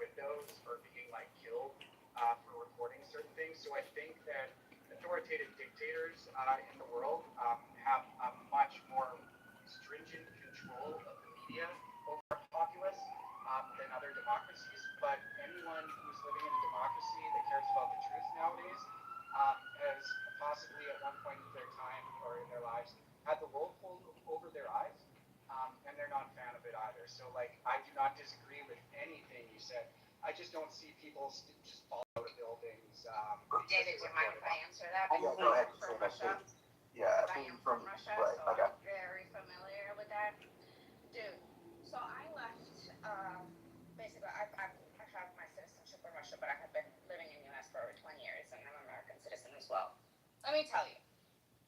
windows or being like killed for reporting certain things. So I think that authoritative dictators in the world have a much more stringent control of the media over a populace than other democracies. But anyone who's living in a democracy that cares about the truth nowadays has possibly at one point in their time or in their lives had the wool pulled over their eyes, and they're not a fan of it either. So, like, I do not disagree with anything you said. I just don't see people just fall out of buildings. David, do you mind if I answer that? Yeah, go ahead. From Russia. Yeah, I am from Russia, right. so Okay. I'm very familiar with that. Dude, so I left, basically, I have my citizenship in Russia, but I have been living in the US for over 20 years, and I'm an American citizen as well. Let me tell you,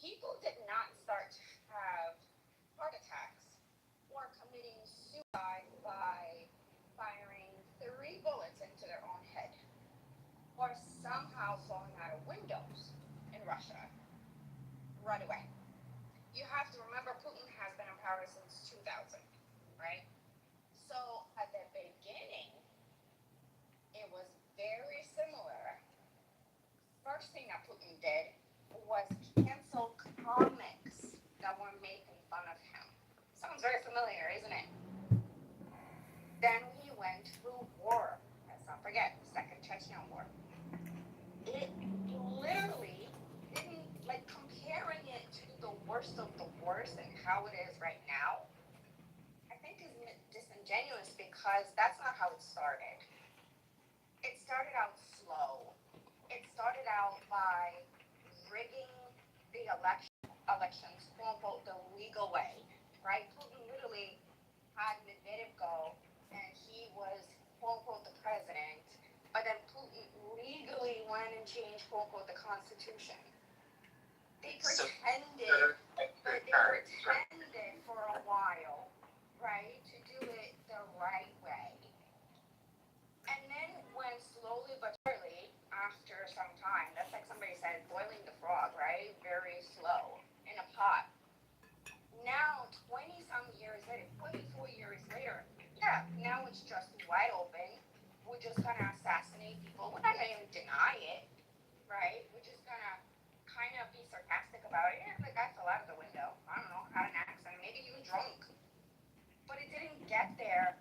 people did not start to have heart attacks or committing suicide by firing 3 bullets into their own head or somehow falling out of windows in Russia right away. You have to remember Putin has been in power since 2000, right? So at the beginning, it was very similar. First thing that Putin did was cancel comics that were making fun of him. Sounds very familiar, isn't it? Then he went through war. Let's not forget, the Second Chechen War. It literally didn't, like, comparing it to the worst of the worst and how it is right now, I think is disingenuous because that's not how it started. It started out slow. It started out by rigging the elections, quote unquote, the legal way, right? Putin literally had Medvedev go, and he was, quote unquote, the president, but then Putin legally went and changed, quote unquote, the Constitution. They pretended for a while, right, to do it the right way. And then when slowly but surely, after some time, that's like somebody said, boiling the frog, right? Very slow in a pot. Now, 20-some years later, 24 years later, yeah, now it's just wide open. We're just gonna assassinate people. We're not gonna even deny it, right? We're just gonna kind of be sarcastic about it. Yeah, the guy fell out of the window. I don't know, had an accident. Maybe he was drunk. But it didn't get there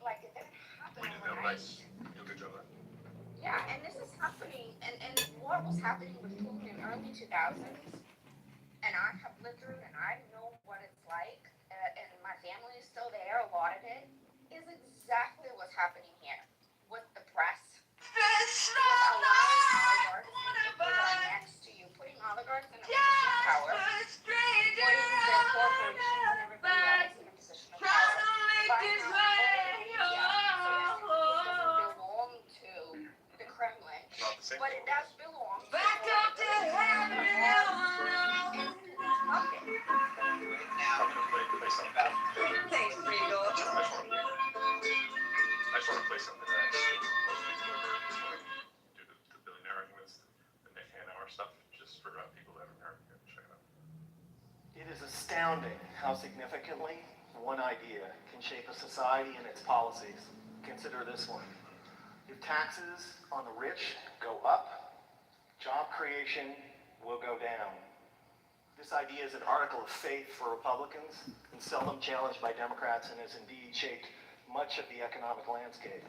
like it didn't happen overnight. Good job. Yeah, and this is happening, and what was happening with Putin in early 2000s, and I have lived through, and I know what it's like, and my family is still there, a lot of it, is exactly what's happening here with the press. With allowing oligarchs and people that are next to you, putting oligarchs in a position of power, putting their corporations and everybody else in a position of power. Buying out all the media, so yes, it doesn't belong to the Kremlin, but it does belong to Back up to heaven. Now I'm gonna play something. Thanks, Regal. I just want to play something that most people do the billionaire arguments, the Nick Hanauer stuff, just for people that haven't heard it. Check it out. It is astounding how significantly one idea can shape a society and its policies. Consider this one. If taxes on the rich go up, job creation will go down. This idea is an article of faith for Republicans and seldom challenged by Democrats, and has indeed shaped much of the economic landscape.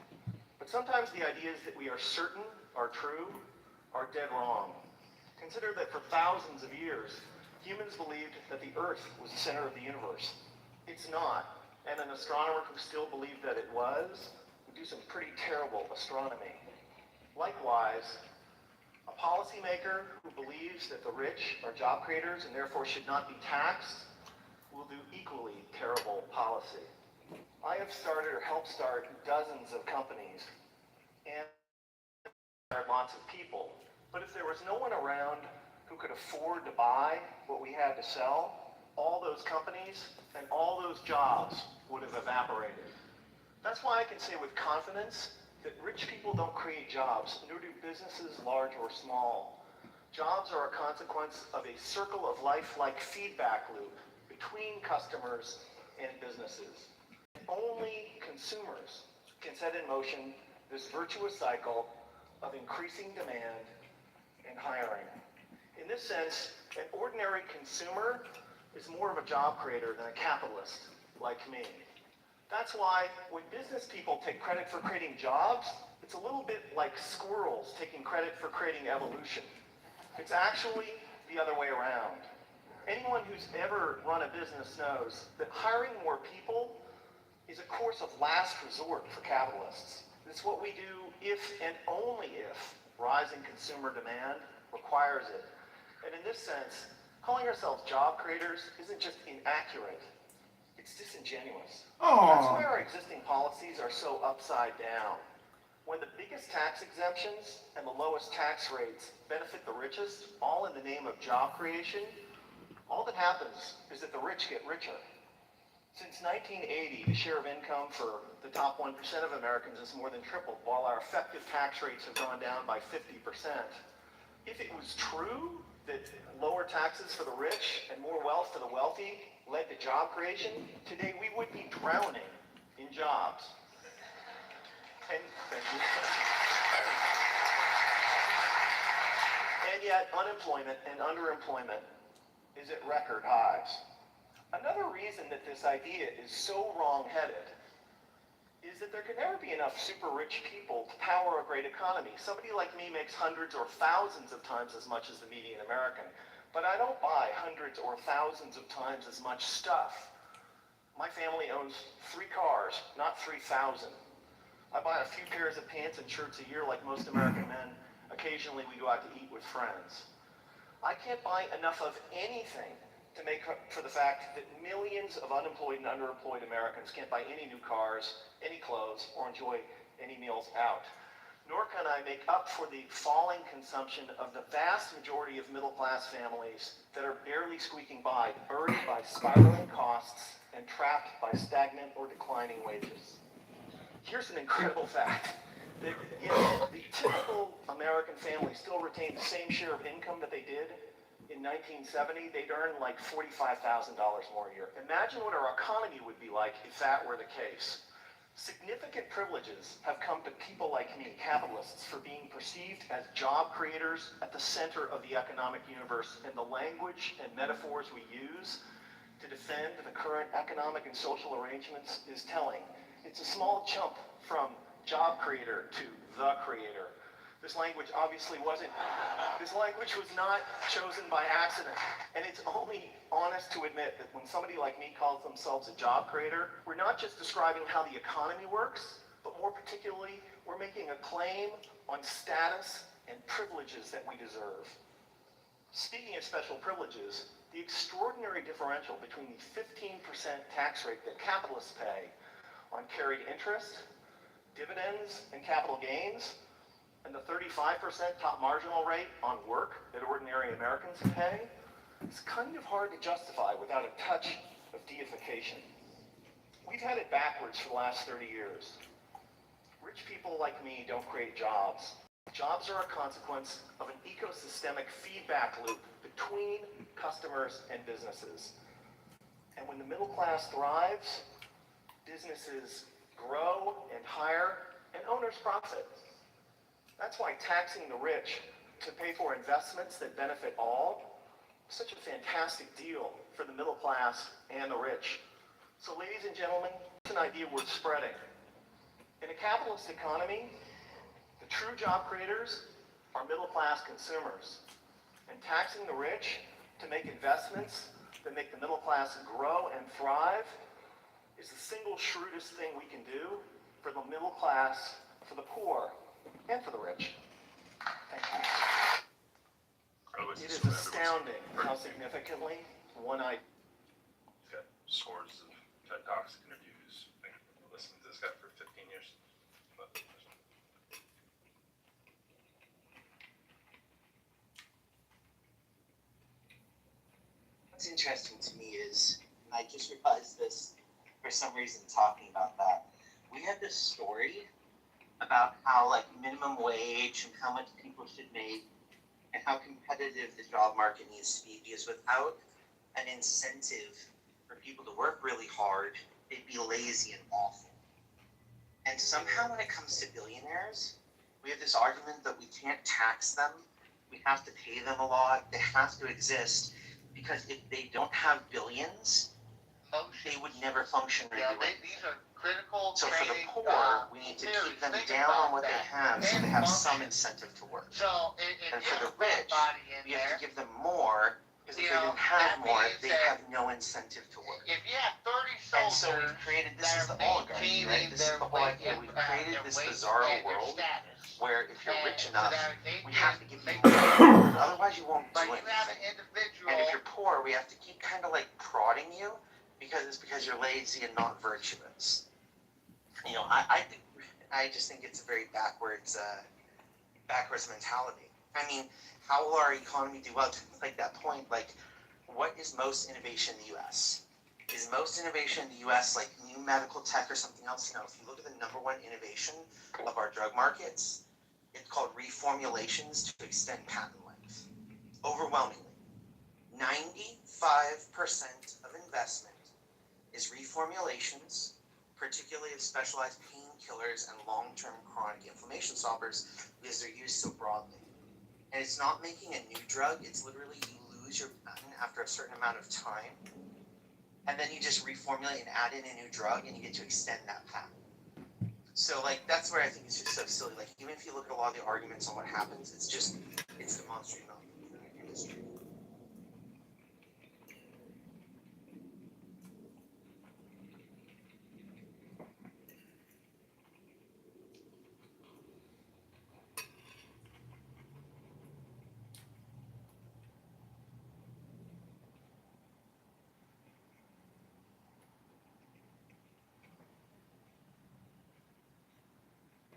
But sometimes the ideas that we are certain are true are dead wrong. Consider that for thousands of years, humans believed that the Earth was the center of the universe. It's not, and an astronomer who still believed that it was would do some pretty terrible astronomy. Likewise, a policymaker who believes that the rich are job creators and therefore should not be taxed will do equally terrible policy. I have started or helped start dozens of companies and lots of people, but if there was no one around who could afford to buy what we had to sell, all those companies and all those jobs would have evaporated. That's why I can say with confidence that rich people don't create jobs, nor do businesses large or small. Jobs are a consequence of a circle of life-like feedback loop between customers and businesses. Only consumers can set in motion this virtuous cycle of increasing demand and hiring. In this sense, an ordinary consumer is more of a job creator than a capitalist like me. That's why when business people take credit for creating jobs, it's a little bit like squirrels taking credit for creating evolution. It's actually the other way around. Anyone who's ever run a business knows that hiring more people is a course of last resort for capitalists. It's what we do if and only if rising consumer demand requires it. And in this sense, calling ourselves job creators isn't just inaccurate, it's disingenuous. That's why our existing policies are so upside down. When the biggest tax exemptions and the lowest tax rates benefit the richest, all in the name of job creation, all that happens is that the rich get richer. Since 1980, the share of income for the top 1% of Americans has more than tripled, while our effective tax rates have gone down by 50%. If it was true that lower taxes for the rich and more wealth for the wealthy led to job creation, today we would be drowning in jobs. And yet, unemployment and underemployment is at record highs. Another reason that this idea is so wrong-headed is that there can never be enough super rich people to power a great economy. Somebody like me makes hundreds or thousands of times as much as the median American, but I don't buy hundreds or thousands of times as much stuff. My family owns 3 cars, not 3,000. I buy a few pairs of pants and shirts a year like most American men. Occasionally we go out to eat with friends. I can't buy enough of anything to make up for the fact that millions of unemployed and underemployed Americans can't buy any new cars, any clothes, or enjoy any meals out. Nor can I make up for the falling consumption of the vast majority of middle-class families that are barely squeaking by, burdened by spiraling costs and trapped by stagnant or declining wages. Here's an incredible fact. The typical American family still retains the same share of income that they did in 1970. They'd earn like $45,000 more a year. Imagine what our economy would be like if that were the case. Significant privileges have come to people like me, capitalists, for being perceived as job creators at the center of the economic universe, and the language and metaphors we use to defend the current economic and social arrangements is telling. It's a small jump from job creator to the creator. This language was not chosen by accident. And it's only honest to admit that when somebody like me calls themselves a job creator, we're not just describing how the economy works, but more particularly, we're making a claim on status and privileges that we deserve. Speaking of special privileges, the extraordinary differential between the 15% tax rate that capitalists pay on carried interest, dividends, and capital gains, and the 35% top marginal rate on work that ordinary Americans pay, is kind of hard to justify without a touch of deification. We've had it backwards for the last 30 years. Rich people like me don't create jobs. Jobs are a consequence of an ecosystemic feedback loop between customers and businesses. And when the middle class thrives, businesses grow and hire, and owners profit. That's why taxing the rich to pay for investments that benefit all is such a fantastic deal for the middle class and the rich. So ladies and gentlemen, it's an idea worth spreading. In a capitalist economy, the true job creators are middle class consumers. And taxing the rich to make investments that make the middle class grow and thrive is the single shrewdest thing we can do for the middle class, for the poor, and for the rich. Thank you. It is astounding how significantly one idea. Got scores of TED Talks, interviews. I've been listening to this guy for 15 years. What's interesting to me is, and I just realized this for some reason talking about that, we had this story about how like minimum wage and how much people should make and how competitive the job market needs to be, because without an incentive for people to work really hard, they'd be lazy and awful. And And somehow when it comes to billionaires, we have this argument that we can't tax them. We have to pay them a lot. They have to exist because if they don't have billions, they would never function regularly. These are critical. So for the training, poor, we need to keep them down on what they have so they have some incentive to work. So And for the rich, we have to give them more because if they didn't have more, they have no incentive to work. If you have 30 And so soldiers we've created, this is the oligarchy, right? This is the whole idea. We've created this bizarre world where if you're rich enough, we have to give you more. Otherwise, you won't do anything. And if you're poor, we have to keep kind of like prodding you because you're lazy and not virtuous. You know, I just think it's a very backwards mentality. I mean, how will our economy do well? Like that point, like, what is most innovation in the U.S.? Is most innovation in the U.S. like new medical tech or something else? You know, if you look at the number one innovation of our drug markets, it's called reformulations to extend patent life. Overwhelmingly, 95% of investment is reformulations, particularly of specialized painkillers and long-term chronic inflammation stoppers, because they're used so broadly. And it's not making a new drug, it's literally you lose your patent after a certain amount of time, and then you just reformulate and add in a new drug, and you get to extend that patent. So, like, that's where I think it's just so silly. Like, even if you look at a lot of the arguments on what happens, it's demonstrative of the industry.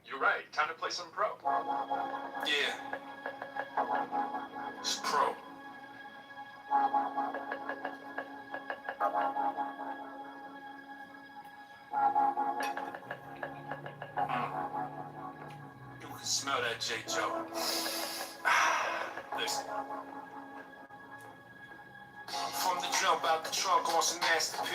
You're right. Time to play some pro. Yeah. It's pro. You can smell that, J. Joe. Listen. From the jump out the trunk on some Master P.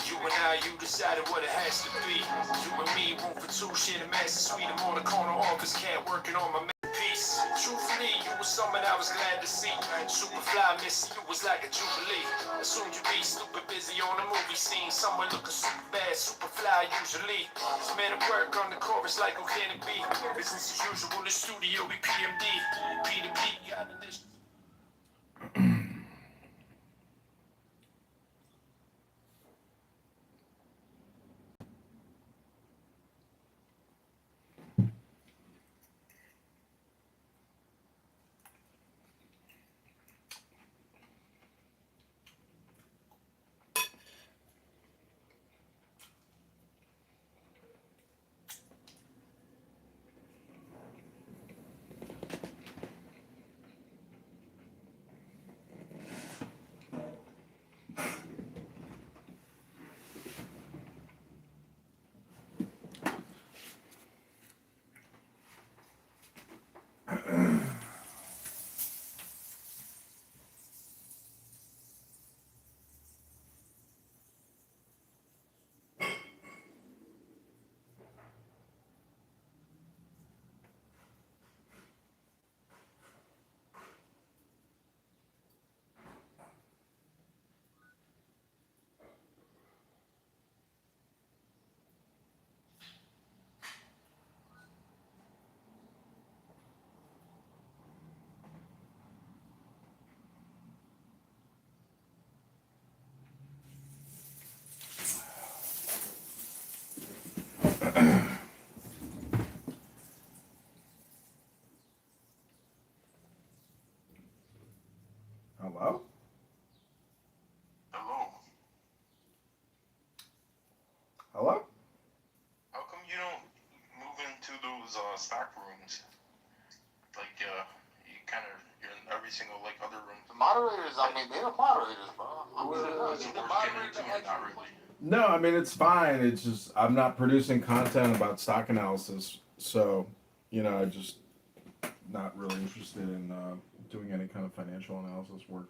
You and I, you decided what it has to be. You and me, room for two, share the master suite. I'm on the corner office, can't working on my piece. Truthfully, you was someone I was glad to see. Super fly, miss you was like a jubilee. Assumed you be stupid busy on the movie scene. Someone looking super bad, super fly usually. This man at work on the chorus like who can it be? Business as usual, the studio be PMD. P to P, out of this. Hello? Hello. Hello? How come you don't move into those stock rooms? Like, you kind of, you're in every single, like, other room. The moderators, I mean, they're moderators, bro. The moderator not really. No, I mean, it's fine. It's just, I'm not producing content about stock analysis. So, you know, I just not really interested in doing any kind of financial analysis work.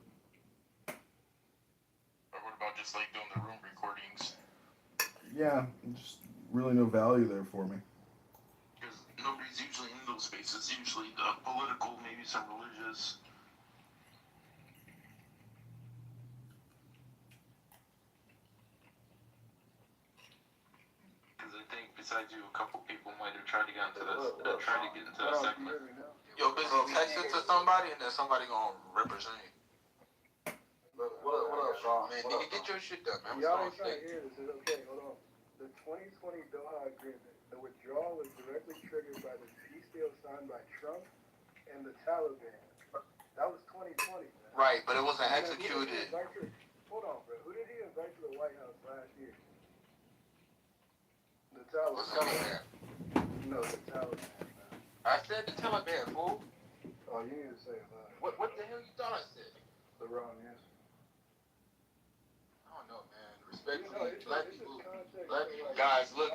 Or what about just, like, doing the room recordings? Yeah, just really no value there for me. those spaces. Usually political, maybe some religious. Because I think besides you, a couple people might have tried to get into this, segment. Yo, busy texting to somebody and then somebody gonna represent you. What up, Sean? Man, nigga, get your shit done, man. Y'all ain't trying to hear this. Okay, hold on. The 2020 Doha Agreement, the withdrawal was directly triggered by the peace deal signed by Trump and the Taliban. That was 2020, man. Right, but it wasn't And then executed. Hold on, bro. Who did he invite to the White House last year? The Taliban. What's Taliban? No, the Taliban, man. I said the Taliban, fool. Oh, you need to say it loud. What the hell you thought I said? The wrong answer. I don't know, man. Respectfully, You know, it's black just people. context, Black so, people, like, guys, look.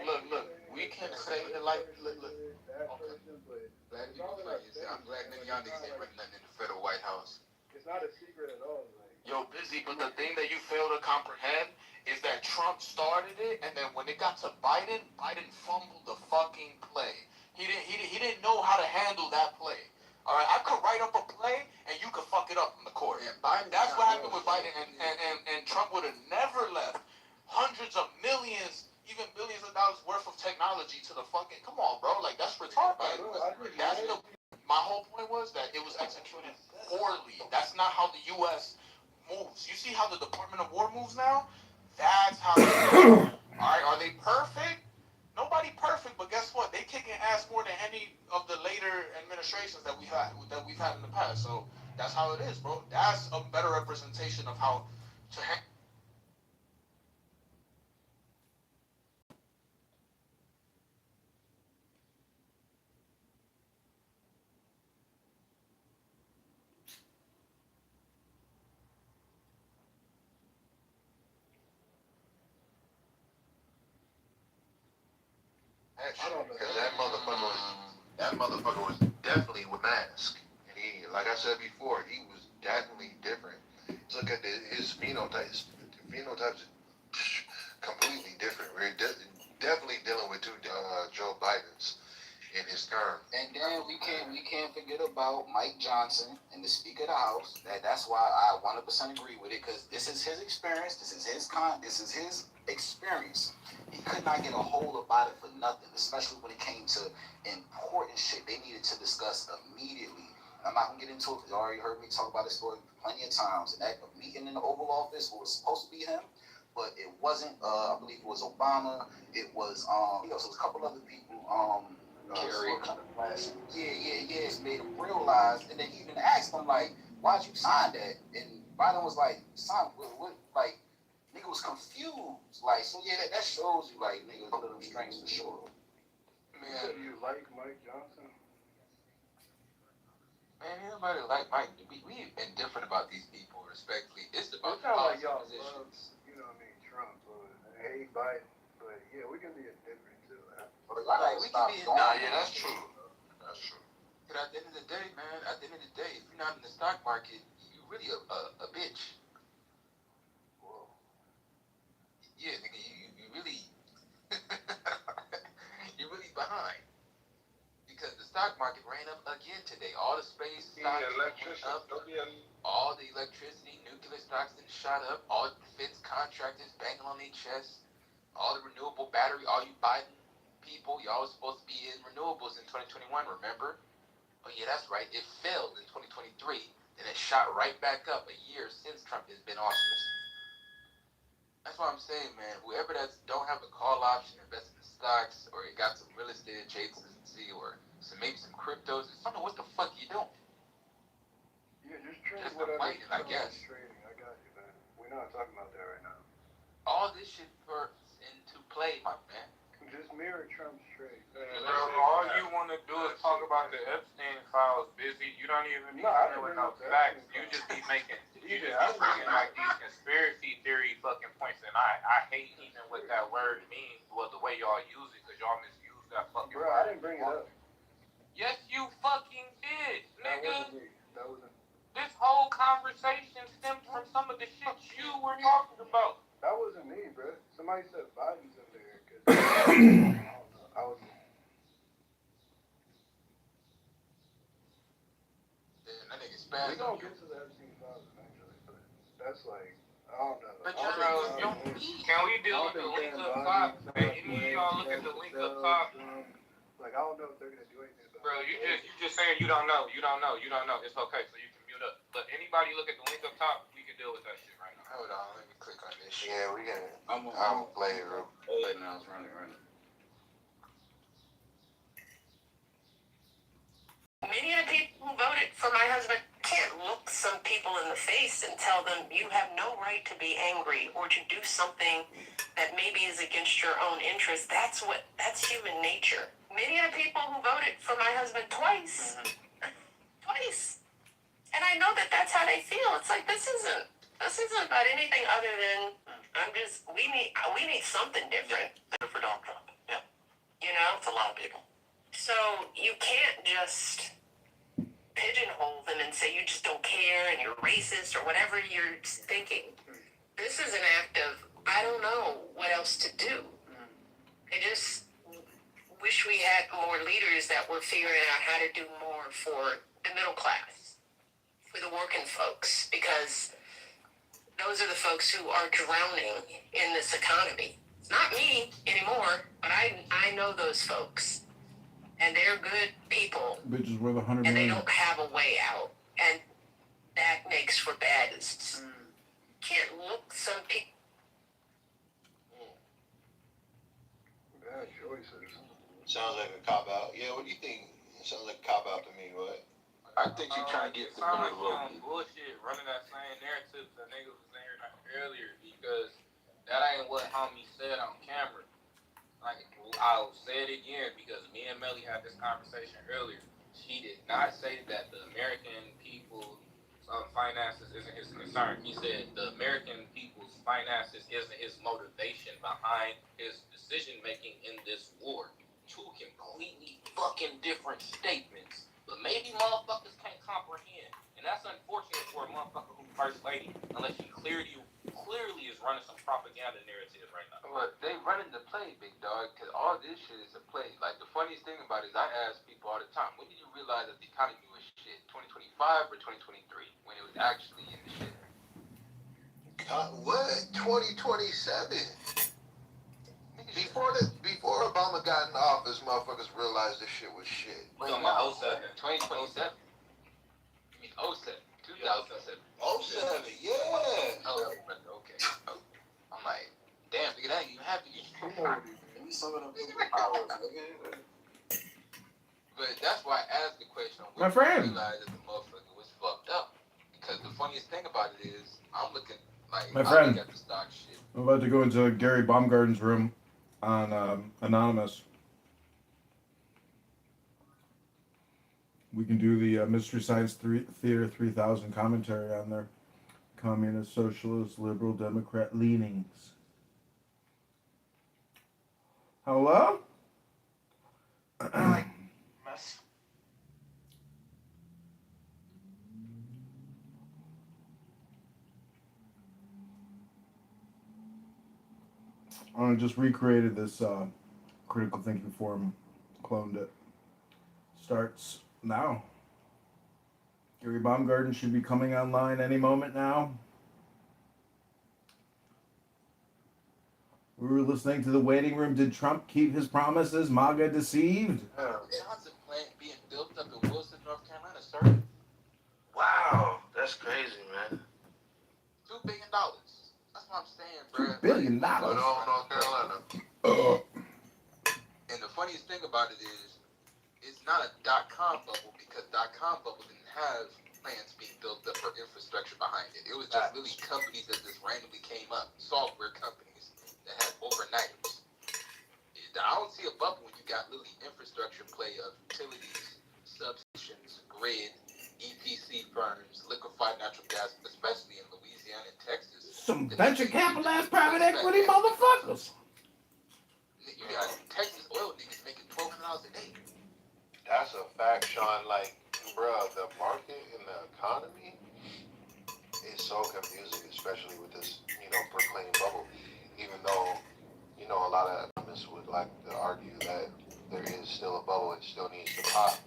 We can say it like, look. That person, but Black it's people all in funny. our Say, I'm face, glad man. none of y'all niggas ain't running nothing in the federal White House. It's not a secret at all. Like, Yo, busy, but the thing that you fail to comprehend is that Trump started it, and then when it got to Biden, Biden fumbled the fucking play. He didn't know how to handle that play. All right, I could write up a play, and you could fuck it up from the court. Yeah, Biden. That's what happened with Biden, and Trump would have never left hundreds of millions, even billions of dollars worth of technology to the fucking. Come on, bro, like that's retarded. That's the. My whole point was that it was executed poorly. That's not how the U.S. moves. You see how the Department of War moves now? That's how they move. All right, are they perfect? Nobody perfect, but guess what? They kicking ass more than any of the later administrations that we've had in the past. So that's how it is, bro. That's a better representation of how to handle. Because that motherfucker was definitely with mask. And he, like I said before, he was definitely different. Look at his phenotypes. The phenotypes completely different. We're definitely dealing with two Joe Bidens in his term. And then we can't forget about Mike Johnson and the Speaker of the House. That's why I 100% agree with it, because this is his experience. This is his experience. He could not get a hold about it for nothing, especially when it came to important shit they needed to discuss immediately. I'm not gonna get into it because you already heard me talk about this story plenty of times. And that meeting in the Oval Office was supposed to be him, but it wasn't. I believe it was Obama. It was so it was a couple other people. Kerry. Kind of yeah. It made him realize, and then he even asked him like, "Why'd you sign that?" And Biden was like, "Sign what?" Like, nigga was confused. Like, so yeah, that shows you like niggas under them strings for sure. Man, you like Mike Johnson? Man, everybody like Mike. We indifferent about these people, respectfully. It's about it's not like y'all love, you know what I mean, Trump or hate Biden, but yeah, we can be indifferent too. Right, we can be. Nah, yeah, that's true. That's true. But at the end of the day, man, if you're not in the stock market, you really a bitch. Whoa. Yeah, nigga, you really you're really behind. Because the stock market ran up again today. All the space stocks went up. All the electricity, nuclear stocks then shot up. All the defense contractors banging on their chests. All the renewable battery, all you Biden people, y'all was supposed to be in renewables in 2021, remember? Oh yeah, that's right. It failed in 2023. Then it shot right back up a year since Trump has been office. That's what I'm saying, man. Whoever that's don't have a call option, invest in stocks, or you got some real estate adjacency, or maybe some cryptos, I don't know what the fuck you doing. Yeah, just trade Just whatever. fighting, I guess. Trading, I got you, man. We're not talking about that right now. All this shit first into play, my man. Just mirror Trump's trade. Bro, all you want to do is talk about the Epstein files, busy. You don't even be with no facts. You just be making, you just be bringing like these conspiracy theory fucking points, and I hate even what that word means, well, the way y'all use it, because y'all misuse that fucking word. Bro, I didn't bring it up. Yes, you fucking did, nigga. That wasn't. This whole conversation stemmed from some of the shit you were talking about. That wasn't me, bro. Somebody said Biden's in there. I was. expands. We gonna get to the Epstein files eventually, but that's like, I don't know. But I don't think can we deal with the link up top? Hey, any of y'all look at the link up top? Like, I don't know if they're gonna do anything about Bro, it. you just saying you don't know. It's okay, so you can mute up. But anybody look at the link up top, we can deal with that shit right now. Hold on, let me click on this shit. Yeah, we can. I'm play it real. Right now it's running right now. Many of the people who voted for my husband can't look some people in the face and tell them you have no right to be angry or to do something that maybe is against your own interest. That's human nature. Many of the people who voted for my husband twice, and I know that that's how they feel. It's like this isn't about anything other than we need something different for Donald Trump. Yeah, it's a lot of people. So you can't just pigeonhole them and say you just don't care and you're racist or whatever you're thinking. This is an act of, I don't know what else to do. I just wish we had more leaders that were figuring out how to do more for the middle class, for the working folks, because those are the folks who are drowning in this economy. It's not me anymore, but I know those folks. And they're good people. Bitches worth 100 and million. they don't have a way out. And that makes for bad. Can't look some people. Bad choices. Sounds like a cop out. Yeah, what do you think? It sounds like a cop out to me, what? I think you trying to get the middle of the bullshit, running that same narrative that nigga was saying earlier, because that ain't what homie said on camera. Like, I'll say it again because me and Melly had this conversation earlier. She did not say that the American people's finances isn't his concern. He said the American people's finances isn't his motivation behind his decision making in this war. Two completely fucking different statements. But maybe motherfuckers can't comprehend. And that's unfortunate for a motherfucker who's first lady, unless she clearly is running some propaganda narrative right now. But they running the play, big dog, because all this shit is a play. Like, the funniest thing about it is I ask people all the time, when did you realize that the economy was shit? 2025 or 2023? When it was actually in the shit. God, what? 2027? Before Obama got in office, motherfuckers realized this shit was shit. Wait, no, 07. 2027? You mean 07? 2007. 07, yeah. Oh, okay. Oh. I'm like, damn, nigga, that ain't even happy. But that's why I asked the question. My friend. I realized that the motherfucker was fucked up. Because the funniest thing about it is, I'm looking like, My friend. I look at the stock shit. I'm about to go into Gary Baumgarten's room on Anonymous. We can do the Mystery Science Theater 3000 commentary on their communist, socialist, liberal, Democrat leanings. Hello? Mess. I just recreated this critical thinking forum, cloned it. Starts now. Gary Baumgarten should be coming online any moment now. We were listening to the waiting room. Did Trump keep his promises? MAGA deceived? Johnson plant being built up in Wilson, North Carolina, sir. Wow, that's crazy, man. $2 billion. That's what I'm saying, bro. $2 billion. But all North Carolina. And the funniest thing about it is, it's not a .com bubble because .com bubble didn't have plans being built up or infrastructure behind it. It was just really companies that just randomly came up, software companies that had overnighters. I don't see a bubble when you got literally infrastructure play of utilities, substations, grid, EPC firms, liquefied natural gas, especially in Louisiana and Texas. Some venture capitalist private equity motherfuckers. You got Texas oil niggas making $1,200 a day. That's a fact, Sean. Like, bruh, the market and the economy is so confusing, especially with this, proclaimed bubble. Even though, a lot of economists would like to argue that there is still a bubble, it still needs to pop.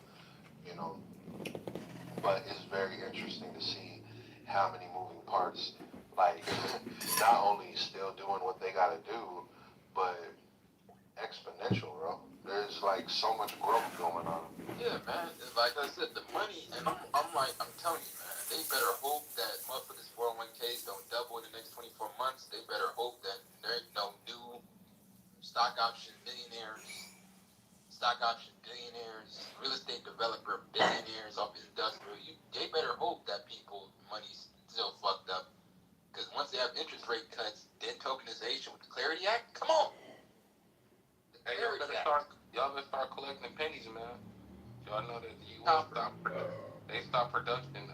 but it's very interesting to see how many moving parts, like, not only still doing what they gotta do, but exponential, bro. There's like so much growth going on. Yeah, man. Like I said, the money, and I'm telling you, man, they better hope that motherfuckers 401ks don't double in the next 24 months. They better hope that there ain't no new stock option millionaires, stock option billionaires, real estate developer billionaires off industrial. They better hope that people money's still fucked up. Because once they have interest rate cuts, then tokenization with the Clarity Act, come on. Hey, y'all better start collecting the pennies, man. Y'all know that the U.S. stopped production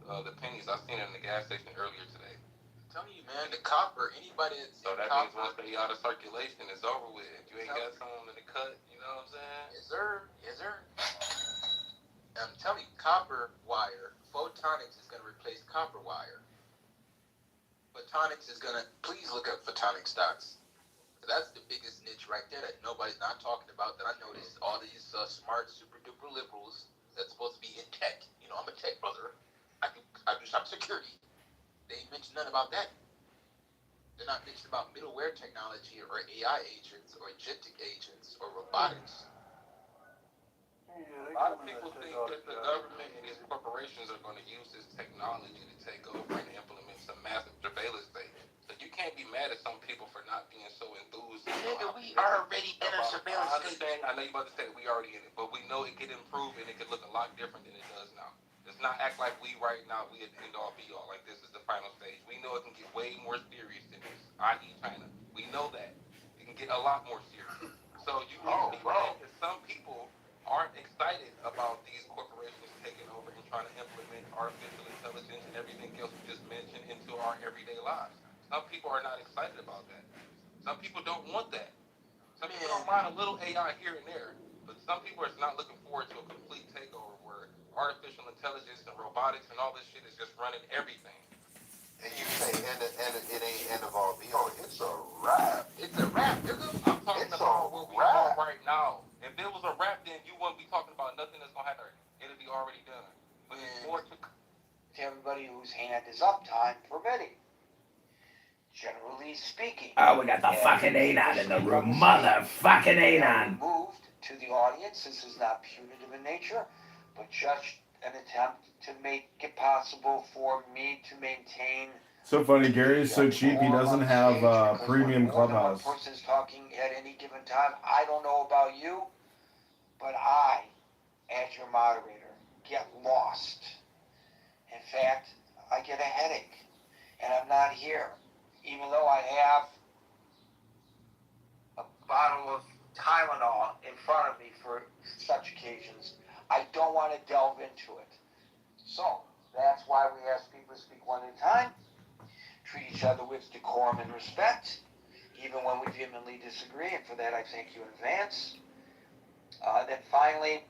of the pennies. I seen it in the gas station earlier today. I'm telling you, man, the copper, anybody that's So that means once they out of circulation, it's over with. If you ain't got some in the cut, you know what I'm saying? Yes, sir. Yes, sir. I'm telling you, copper wire, photonics is going to replace copper wire. Photonics is going to, please look up photonic stocks. That's the biggest niche right there that nobody's not talking about, that I noticed all these smart, super duper liberals that's supposed to be in tech. You know, I'm a tech brother. I do cybersecurity. They ain't mentioned nothing about that. They're not mentioning about middleware technology or AI agents or agentic agents or robotics. A lot of people think that the government and these corporations are going to use this technology to take over and implement some massive surveillance state. So you can't be mad at some people for not being so enthused. Nigga, we already in a surveillance state. I know you about to say that we already in it, but we know it could improve and it could look a lot different than it does now. Let's not act like we right now, we at the end all be all, like this is the final stage. We know it can get way more serious than this, i.e. China. We know that. It can get a lot more serious. So you can't be mad that some people aren't excited about these corporations taking over and trying to implement artificial intelligence and everything else we just mentioned into our everyday lives. Some people are not excited about that. Some people don't want that. Some people don't mind a little AI here and there, but some people are not looking forward to a complete takeover where artificial intelligence and robotics and all this shit is just running everything. And you say, and it ain't end of all be all. It's a wrap. It's a wrap, nigga. I'm talking about where we are right now. If it was a wrap, then you wouldn't be talking about nothing that's gonna happen. It'll be already done. But it's more to everybody whose hand is up, time permitting. Generally speaking. Oh, we got the fucking Anon in the room. Motherfucking Anon. Moved to the audience. This is not punitive in nature, but just an attempt to make it possible for me to maintain. So funny, Gary is so cheap he doesn't have premium Clubhouse. One person's talking at any given time. I don't know about you, but I, as your moderator, get lost. In fact, I get a headache, and I'm not here, even though I have a bottle of Tylenol in front of me for such occasions. I don't want to delve into it. So, that's why we ask people to speak one at a time, treat each other with decorum and respect, even when we vehemently disagree, and for that I thank you in advance. Then finally,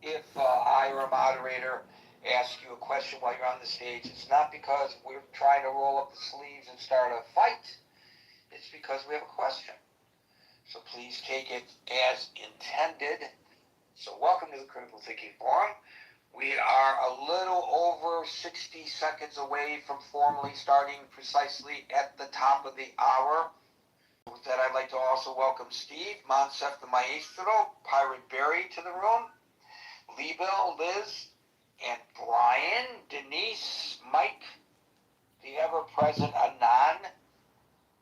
if I or a moderator ask you a question while you're on the stage, it's not because we're trying to roll up the sleeves and start a fight. It's because we have a question. So please take it as intended. So welcome to the Critical Thinking Forum. We are a little over 60 seconds away from formally starting precisely at the top of the hour. With that, I'd like to also welcome Steve, Monsef the Maestro, Pirate Barry to the room, Liebel, Liz, and Brian, Denise, Mike, the ever-present Anan,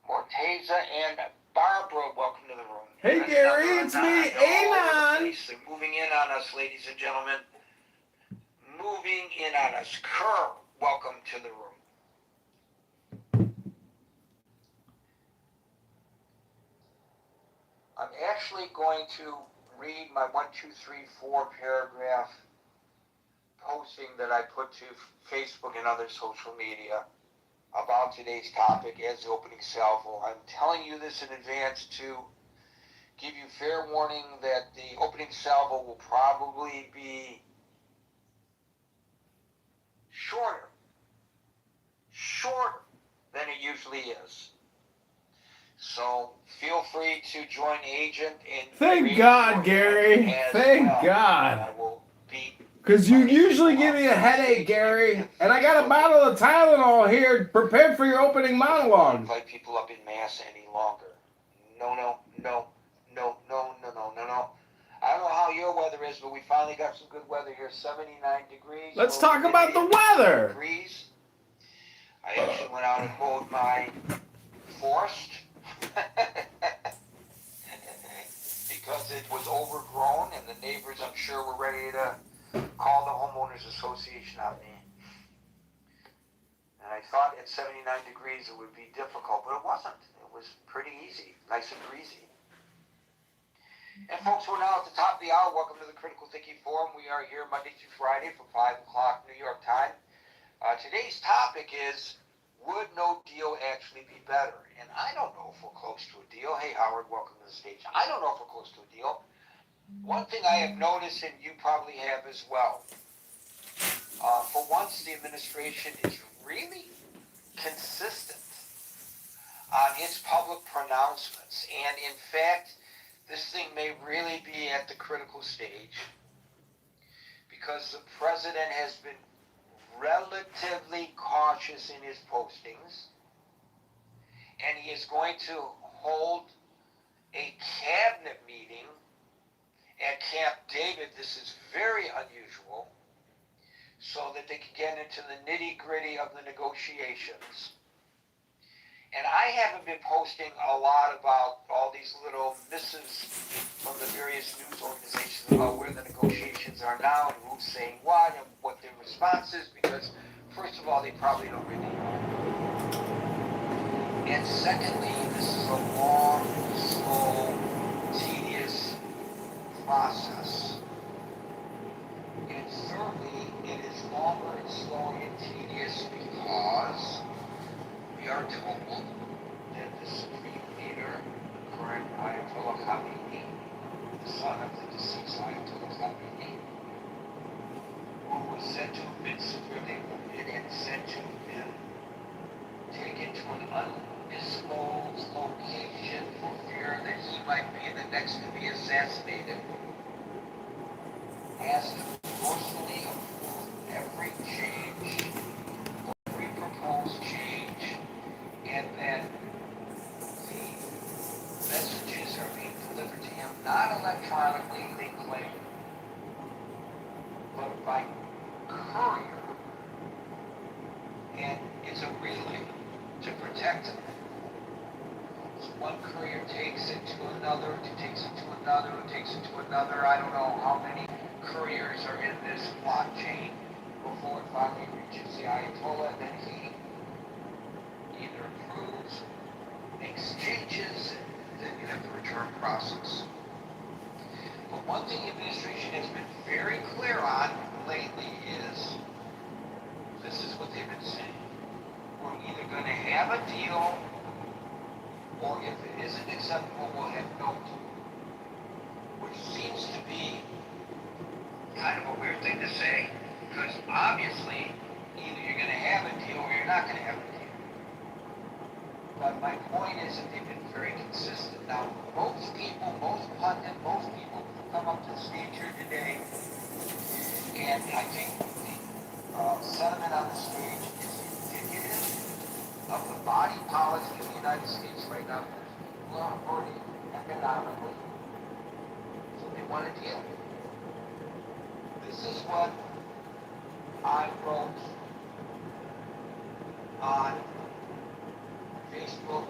Morteza, and Barbara. Welcome to the room. Hey, Gary, it's me, Anon. They're moving in on us, ladies and gentlemen. Moving in on us. Kerr, welcome to the room. I'm actually going to read my 1, 2, 3, 4 paragraph posting that I put to Facebook and other social media about today's topic as the opening salvo. I'm telling you this in advance to give you fair warning that the opening salvo will probably be shorter than it usually is. So feel free to join Agent in. Thank God, Gary. Thank God. I will be Because you usually give me a headache, Gary, and I got a bottle of Tylenol here prepared for your opening monologue. Invite people up in mass any longer. No. I don't know how your weather is, but we finally got some good weather here. 79 degrees. Let's talk about the weather. Degrees. I actually went out and mowed my forest because it was overgrown, and the neighbors, I'm sure, were ready to call the homeowners association on me. And I thought at 79 degrees it would be difficult, but it wasn't. It was pretty easy, nice and breezy. And folks, we're now at the top of the hour. Welcome to the Critical Thinking Forum. We are here Monday through Friday from 5 o'clock New York time. Today's topic is, would no deal actually be better? And I don't know if we're close to a deal. Hey, Howard, welcome to the stage. I don't know if we're close to a deal. One thing I have noticed, and you probably have as well, for once the administration is really consistent on its public pronouncements. And in fact, this thing may really be at the critical stage because the president has been relatively cautious in his postings, and he is going to hold a cabinet meeting at Camp David. This is very unusual, so that they can get into the nitty-gritty of the negotiations. And I haven't been posting a lot about all these little missives from the various news organizations about where the negotiations are now and who's saying what and what their response is, because first of all, they probably don't really know. And secondly, this is a long, slow, tedious process. And thirdly, it is longer and slower and tedious because we are told that the Supreme Leader, current Ayatollah Khamenei, the son of the deceased Ayatollah Khamenei, who was said to have been severely wounded and said to have been taken to an undisclosed location for fear that he might be the next to be assassinated, has to forcefully approve every change, every proposed change, and then the messages are being delivered to him not electronically, they claim, but by courier. And it's a relay to protect him. So one courier takes it to another, who takes it to another, who takes it to another. I don't know how many couriers are in this blockchain before it finally reaches the Ayatollah, and then he either approves, makes changes, and then you have the return process. But one thing the administration has been very clear on lately is, this is what they've been saying: we're either going to have a deal, or if it isn't acceptable, we'll have no deal. Which seems to be kind of a weird thing to say, because obviously, either you're going to have a deal or you're not going to have a deal. But my point is that they've been very consistent. Now, most people, most pundits, most people who come up to the stage here today, and I think the sentiment on the stage is indicative of the body politic in the United States right now. People are hurting economically, so they want a deal. This is what I wrote on Facebook,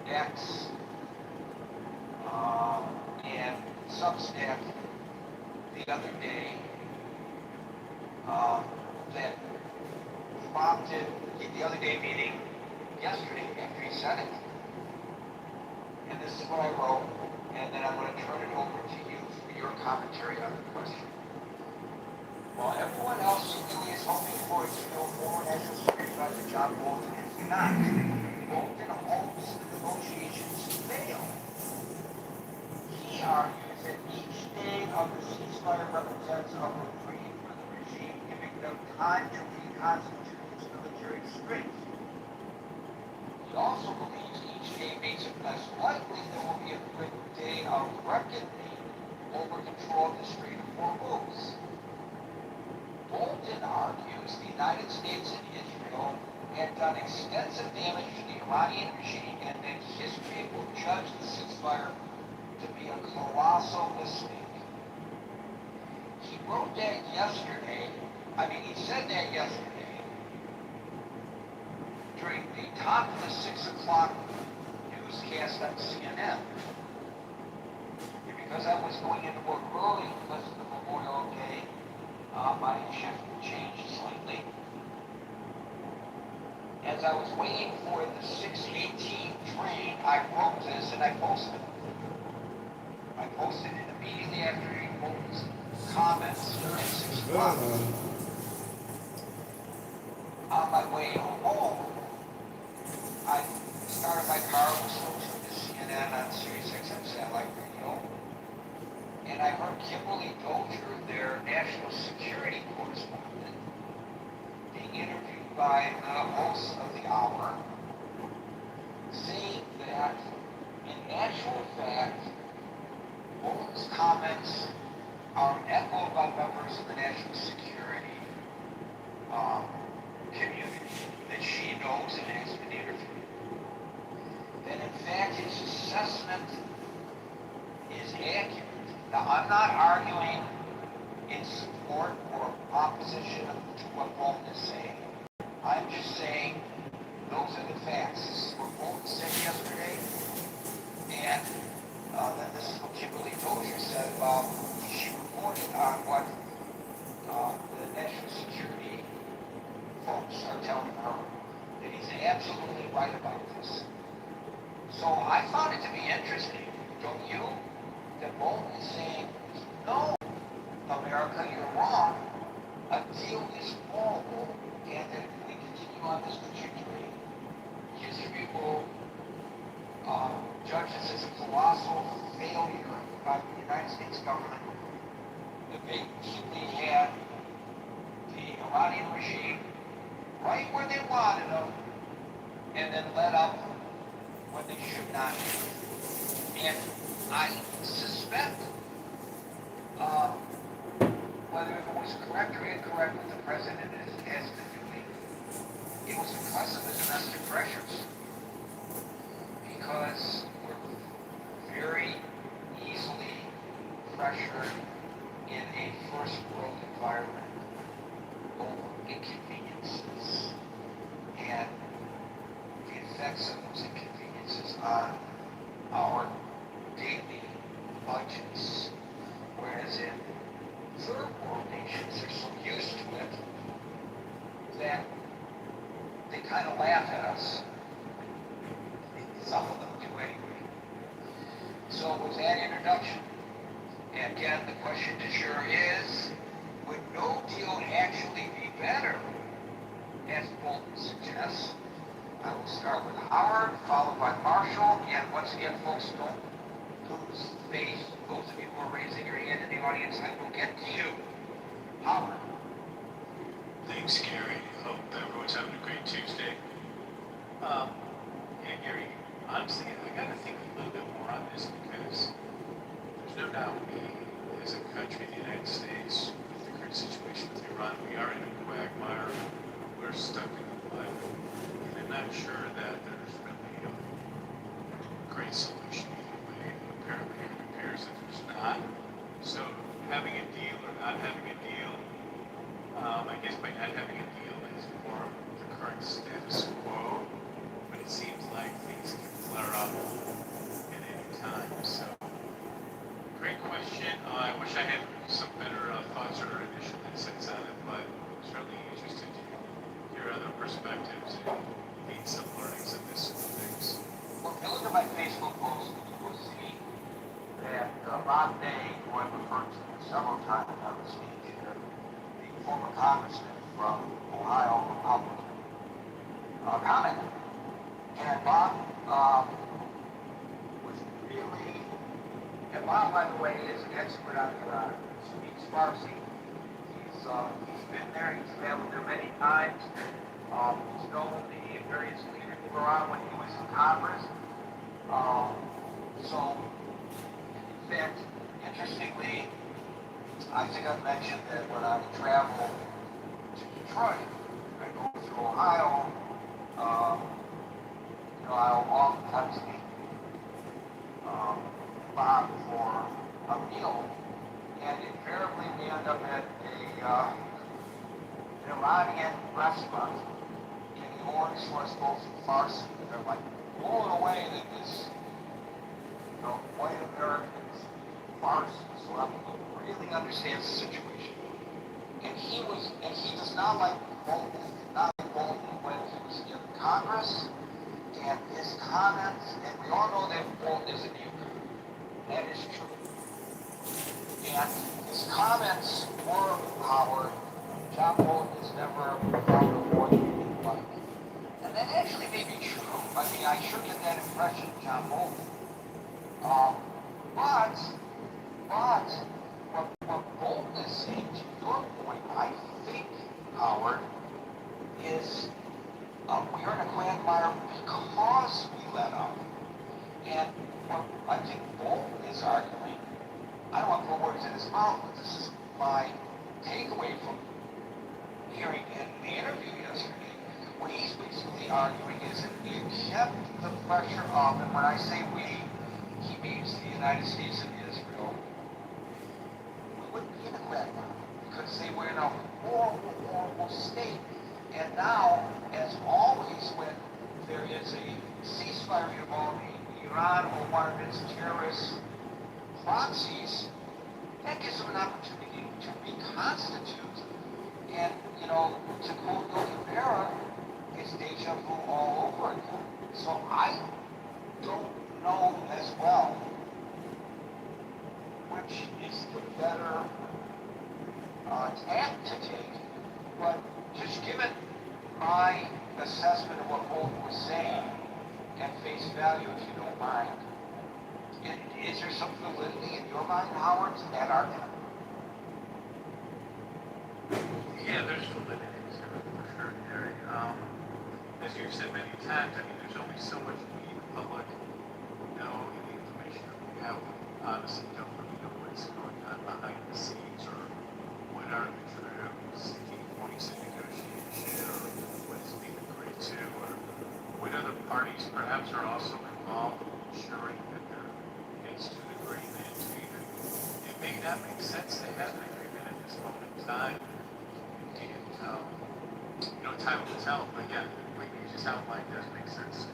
X, and Substack the other day, that prompted, the other day meaning yesterday after he said it. And this is what I wrote, and then I'm going to turn it over to you for your commentary on the question. While everyone else really is hoping for it to go forward as is agreed by the John Bolton is not. Bolton hopes the negotiations fail. He argues that each day of the ceasefire represents a reprieve for the regime, giving them time to reconstitute its military strength. He also believes each day makes it less likely there will be a quick day of reckoning over control of the Strait of Hormuz. Bolton argues the United States and Israel had done extensive damage to the Iranian regime and that history will judge the ceasefire to be a colossal mistake. He wrote that yesterday, he said that yesterday during the top of the 6 o'clock newscast on CNN. And because I was going into work early because of the Memorial Day, my shift changed slightly. As I was waiting for the 6:18 train, I wrote this and I posted it. I posted it immediately after he Bolton's comments at 6 o'clock. On my way home, I started my car, was listening to CNN on Sirius XM satellite radio, and I heard Kimberly Dozier, their national security correspondent, being interviewed by the host of the hour, saying that, in actual fact, Bolton's comments are echoed by members of the national security community that she knows and has been interviewed. That in fact his assessment is accurate. Now I'm not arguing in support or opposition to what Bolton is saying. I'm just saying those are the facts. This is what Bolton said yesterday, and then this is what Kimberly Dozier said about, she reported on what the national security folks are telling her, that he's absolutely right about this. So I found it to be interesting, don't you? That Bolton is saying, no, America, you're wrong. A deal is horrible, and that if we continue on this trajectory, history will judge this as a colossal failure by the United States government. That they simply had the Iranian regime right where they wanted them, and then let up when they should not. And I suspect whether it was correct or incorrect what the president has been doing, it was because of the domestic pressures. Because we're very easily pressured in a first world environment over inconveniences and the effects of those inconveniences on our daily budgets. Whereas in third world nations, they're so used to it that they kind of laugh at us. Some of them do anyway. So with that introduction, and again, the question to sure is, would no deal actually be better, as Bolton suggests? I will start with Howard, followed by Marshall, and once again, folks, don't lose faith. Those of you who are raising your hand in the audience, I will get to you. Howard. Thanks, Gary. Hope everyone's having a great Tuesday. Yeah, Gary, honestly, I got to think a little bit more on this because there's no doubt we, as a country, the United States, with the current situation with Iran, we are in a quagmire. We're stuck in the mud. And I'm not sure that there's really a great solution either way. Apparently, it appears that there's not. So, having a deal or not having a deal, I guess by not having a deal is more the current status quo, but it seems like things can flare up at any time. So, great question. I wish I had some better thoughts or initial insights on it, but I'm certainly interested to hear other perspectives and gain some learnings of this things. Well, if you look at my Facebook post, you will see that Bob Day, who I've referred to several times on the stage here, the former congressman from Ohio, Republican, commented. And Bob was really, and Bob, by the way, is an expert on Iran. He speaks Farsi. He's been there, he's traveled there many times. He's known the various leaders of Iran when he was in Congress. So, in fact, interestingly, I think I've mentioned that when I travel Detroit, I go through Ohio, I'll oftentimes be bombed for a meal, and invariably we end up at an Iranian restaurant in New Orleans where it's both farce, and they're like blown away that this, white Americans farce celebrity really understands the situation. And he does not like Bolton, did not like Bolton when he was in Congress, and his comments, and we all know that Bolton is a nuke. That is true. And his comments were, Howard, John Bolton has never found a more than like. And that actually may be true. I mean, I sure get that impression of John Bolton. But what Bolton is saying, to your point, I think, Howard, is we are in a quagmire because we let up. And what I think Bolton is arguing, I don't want to put words in his mouth, but this is my takeaway from hearing in the interview yesterday. What he's basically arguing is that we kept the pressure up, and when I say we, he means the United States and Israel, we wouldn't be in a quagmire because they were in a horrible, horrible state. And now, as always, when there is a ceasefire involving Iran or one of its terrorist proxies, that gives them an opportunity to reconstitute. And, to quote Yogi Berra, it's deja vu all over again. So I don't know as well which is the better tack to take, but just given my assessment of what Bolton was saying at face value, if you don't mind, is there some validity in your mind, Howard, to that argument? Yeah, there's validity to it for sure, Gary. As you've said many times, I mean, there's only so much we, the public, know the information that we have. We honestly don't really know what's going on behind the scenes, or what are the true sticking points in negotiation, or what is being agreed to, or what other parties perhaps are also involved in ensuring that there gets to an agreement. It may not make sense to have an agreement at this moment in time. And, time will tell, but yeah, what you just outlined does make sense.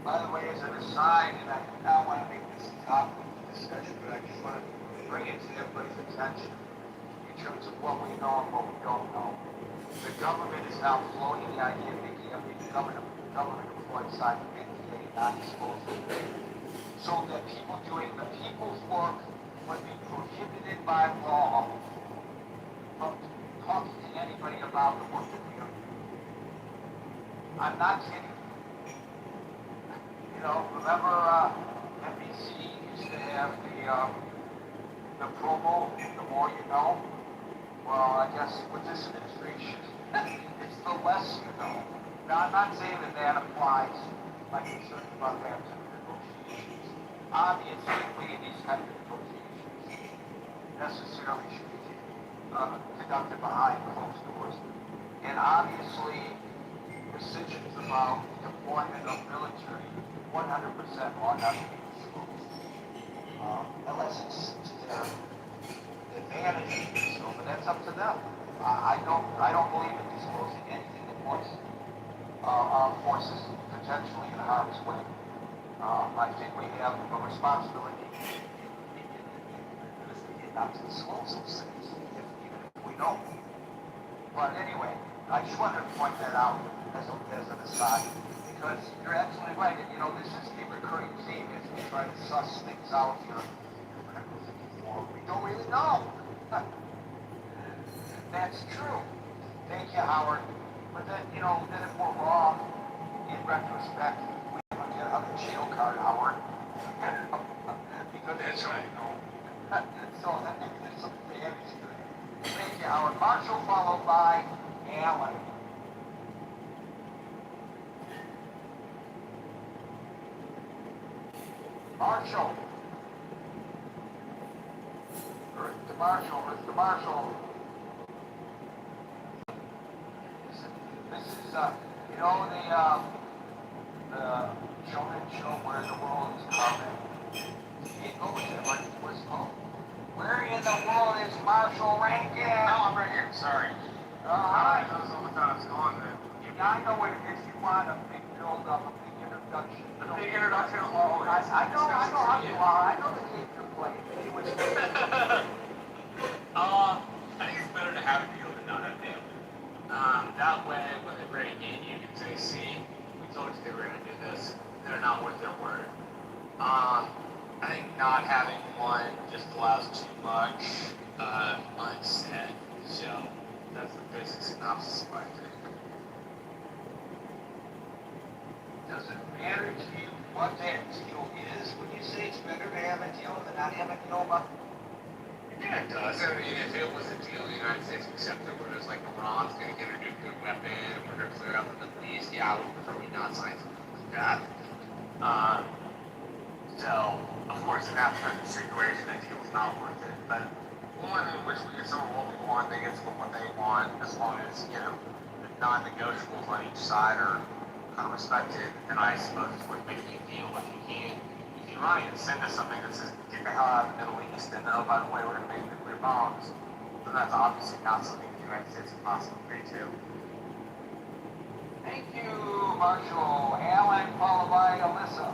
By the way, as an aside, and I do not want to make this a topic of discussion, but I just want to bring it to everybody's attention in terms of what we know and what we don't know. The government is now floating the idea of making a government-employed side of NPA non-disclosure, so that people doing the people's work would be prohibited by law from talking to anybody about the work that we are doing. I'm not kidding. Remember NBC used to have the promo, the more you know? Well, I guess with this administration, it's the less you know. Now, I'm not saying that applies. My concern about that to negotiations. Obviously, these kind of negotiations necessarily should be conducted behind closed doors. And obviously, decisions about deployment of military 100% ought not be disclosed. Unless it's to their advantage to do so, but that's up to them. I don't believe in disclosing anything that puts our forces potentially in harm's way. I think we have a responsibility not to disclose those things, even if we know. But anyway, I just wanted to point that out as an aside, because you're absolutely right. And, this is a recurring theme as we try to suss things out here. We don't really know. That's true. Thank you, Howard. But then, then if we're wrong, in retrospect, we don't get another jail card, Howard. Because that's right. So that maybe there's some damage to it. Thank you, Howard. Marshall followed by Alan. Marshall. Mr. Marshall. This is, the children's show Where in the World is Carmen. It goes there, but what's it called? Where in the world is Marshall Rankin? No, I'm right here. Sorry. Hi. I was on the thought I was gone then. Yeah, I know what it is. You want a big build up, a big introduction. A big introduction? Oh, I know how you are. I know the game you're playing. I think it's better to have a deal than not have a deal. That way, when they bring it in, you can say, see, we told you they were going to do this. They're not worth their word. I think not having one just allows too much unsaid. So that's the basic synopsis of my thing. Does it matter to you what that deal is when you say it's better to have a deal than not have a deal about? Yeah, it does. I mean, if it was a deal the United States accepted where it was like Iran's going to get a nuclear weapon and we're going to clear out the Middle East, yeah, I would prefer we not sign something like that. So, of course, in that present situation, that deal is not worth it. But one in which we get some of what we want, they get some of what they want, as long as, you know, the non-negotiables on each side are kind of respected, then I suppose it's worth making a deal. If you run and send us something that says, get the hell out of the Middle East, and oh, by the way, we're going to make nuclear bombs, then that's obviously not something the United States can possibly agree to. Thank you, Marshall. Alan, followed by Alyssa.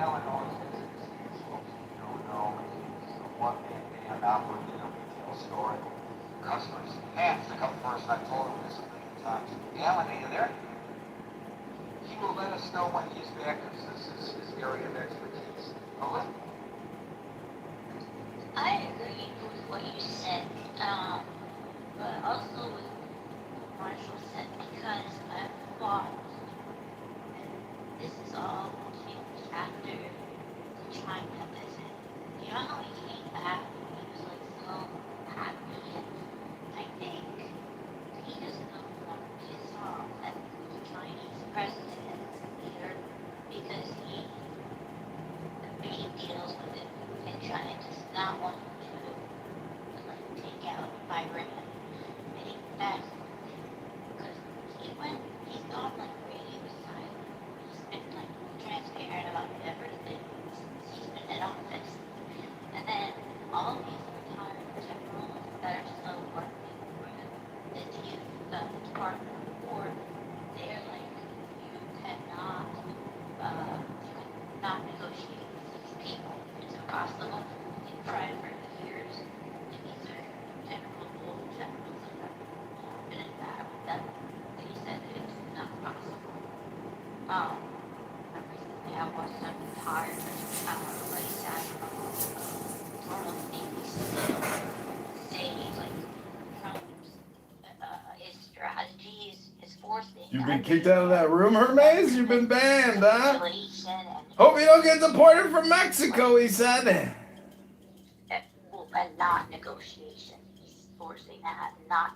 Alan always has an excuse, folks, if you don't know. He's a one-man band operating a retail store. Customers have to come first. I've told him this a million times. Alan, are you there? He will let us know when he's back, because this is his area of expertise. Alyssa? I agree with what you said, but also with what Marshall said, because I've watched, and this is all changed after the China visit. You know how he came back and he was like so happy, and I think he doesn't want to piss off at the Chinese president and leader, because he made deals with it, and China does not want to like take out Iran. And in fact, because he's gone like radio silent. He's been like transparent about everything since he's been in office. And then all these retired generals that are still working for the Department of War, they're like, you cannot not negotiate with these people. It's impossible. They tried for years, and these are old generals that have been in battle with them. They said that it's not possible. Recently I watched some retired vice admiral from the Navy say like Trump's his strategy is forcing. You've been kicked out of that room, Hermes? You've been banned, huh? And Hope you don't get deported from Mexico, he said. and not negotiation. He's forcing that, not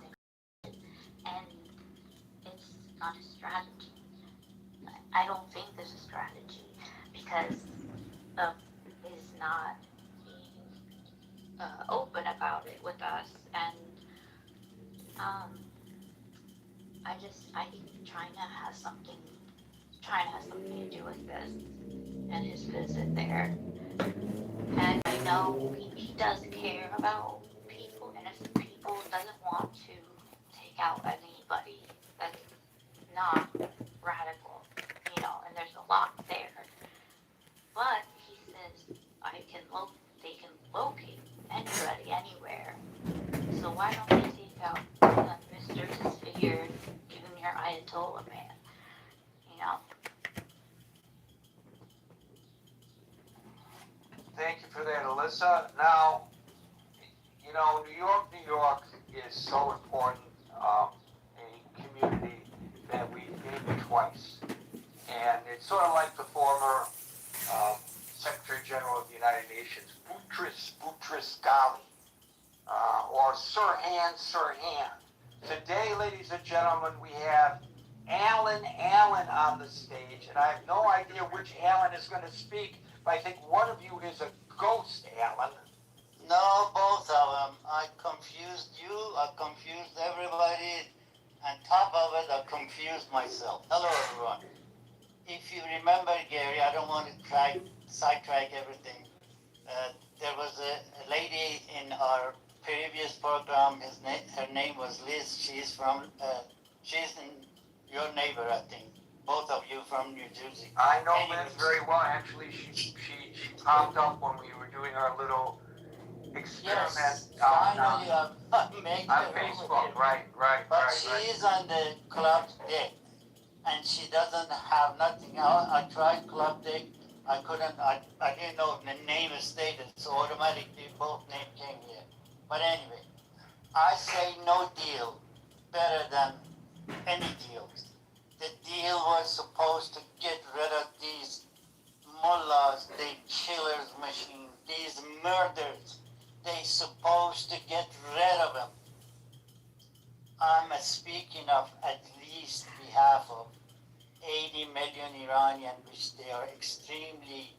negotiation. And it's not a strategy. I don't think there's a strategy because he's not being open about it with us. And I think China has something to do with this and his visit there. And I know he does care about people, innocent people, doesn't want to take out anybody that's not radical, and there's a lot there. But he says they can locate anybody, anywhere. So why don't they take out Mr. Disfigured Junior Ayatollah man? Thank you for that, Alyssa. Now, New York is so important, a community that we named it twice. And it's sort of like the former Secretary General of the United Nations, Boutros Ghali, or Sirhan. Today, ladies and gentlemen, we have Alan on the stage, and I have no idea which Alan is going to speak, but I think one of you is a ghost, Alan. No, both of them. I confused you, I confused everybody, and top of it, I confused myself. Hello, everyone. If you remember, Gary, I don't want to sidetrack everything. There was a lady in our previous program. Her name was Liz. She's in your neighbor, I think. Both of you from New Jersey. I know Liz very well. Actually, she popped up when we were doing our little experiment finally, on Facebook. Right. She's on the club deck, and she doesn't have nothing. I tried club deck. I couldn't. I didn't know the name is stated, so automatically both names came here. But anyway, I say no deal better than any deal. The deal was supposed to get rid of these mullahs, the killers machine, these murders. They supposed to get rid of them. I'm speaking of at least behalf of 80 million Iranian, which they are extremely